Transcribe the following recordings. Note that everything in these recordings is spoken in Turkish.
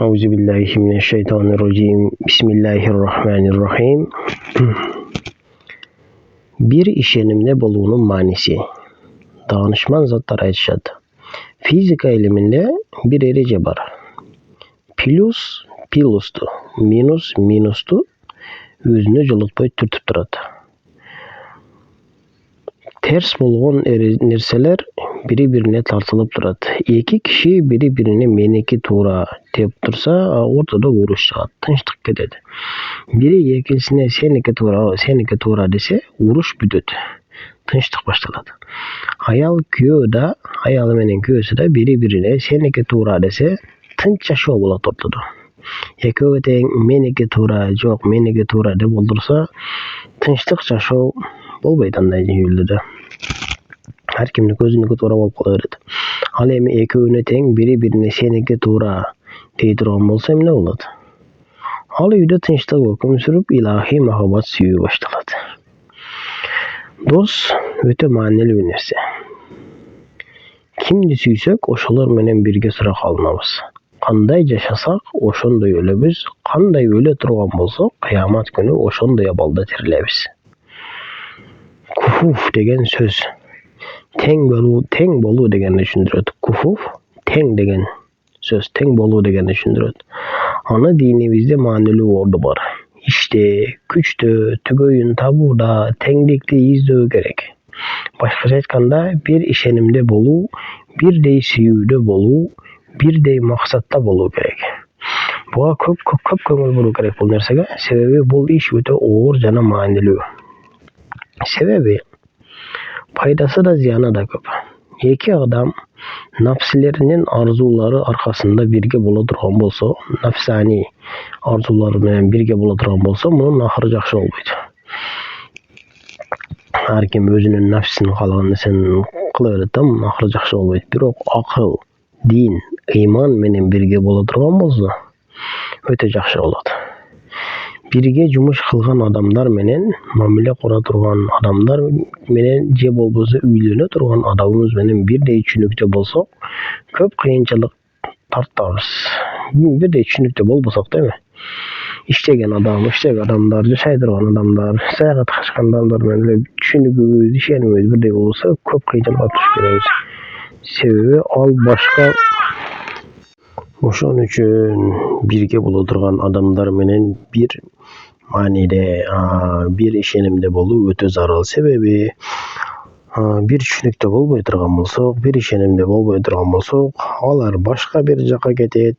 Euzubillahimineşşeytanirracim. Bismillahirrahmanirrahim. Bir işenimde bolğunun manisi. Danışman zatlar aytışat. Fizika iliminde bir erece bar. Plus plustu, minus minustu özünü jolotpay türtüp turat. Ters bolğon nerseler biri-birine tartılıp turat. İki kişi biri-birine meneki tuğra deyip tursa, ortada uruş çygat, tınçlık ketedi. Biri ekisine seniki tuğra dese, uruş bütöt. Tınçlık başlaladı. Ayal menen köyösü da biri-birine seniki tuğra dese, tınç yaşoo bolat ortada. Eköwe teң meniki tuğra, jok meniki tuğra dep oldursa, tınçlık yaşoo bolbaydanday jüldüdü. Her kimde gözünü tuğra bolup kalaverdi. Al emi eköwüne teң biri-birine seniki tuğra dey turgan bolsa emne bolat? Al üyde tınçlık höküm sürüp ilahi mahabat süýü başlaladı. Dos öte maneli bir nerse. Kimdi süýsek oşolar menen birge sıra kalnabız. Kanday jaşasak oşondoy ölebiz, kanday öle turgan bolsak kıyamat günü oşondoy abalda tirilebiz. Kufuf degen söz. Teң boluu degeni düşündüröt. Kufuf teң degen söz, teң boluu degeni düşündüröt. Ana dinimizde maneli ordu bar. İşte, küçte, tügöyün tabuda teңdikli izдөö gerek. Başkaça aytkanda bir işenimde boluu, birdey süýүүde boluu, birdey maksatta boluu gerek. Buga köp köңүl burуу gerek bul nersege. Sebebi bul iş öte oğur jana manelүү. Sebebi paydası da ziyanı da köp. Eki adam nafsilerinin arzulары arkasında birge bola turgan bolsa, nafsani arzulары menen birge bola turgan bolsa, munun ahırı jakşı bolboyt. Her kim özünün nafsini kalganını sen kılaveret da munun ahırı jakşı bolboyt. Birok akıl, din, iman menen birge bola turgan bolsa, öte jakşı bolat. Birge jumuş kılgan adamlar menen, mamile kura turgan adamlar menen je bolbosa üylene turgan adamımız menen birdey çünükte bolsak, köp kıyınçılık tartabız. Birdey çünükte bolbosak değil mi? İştegen adamlar, jaşay turgan adamlar, sayagat kaçkan adamlar menen çünügübüz, işenimiz birdey bolsa köp kıyınçılıkka tuş kerebиz. Sebebi al başka oşon üçin birge bola turgan adamlar menen bir manide bir işenimde boluu öte zarıl. Sebebi bir çünükte bolboy turgan bolsak, bir işenimde bolboy turgan bolsak, alar başka bir jaka ketet,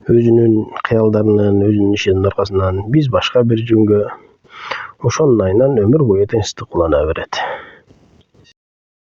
özünün kıyaldarынан, özünün işinin arkasından biz başka bir jüngө, oşondaydan ömür boyu tınçlık kullanaberet.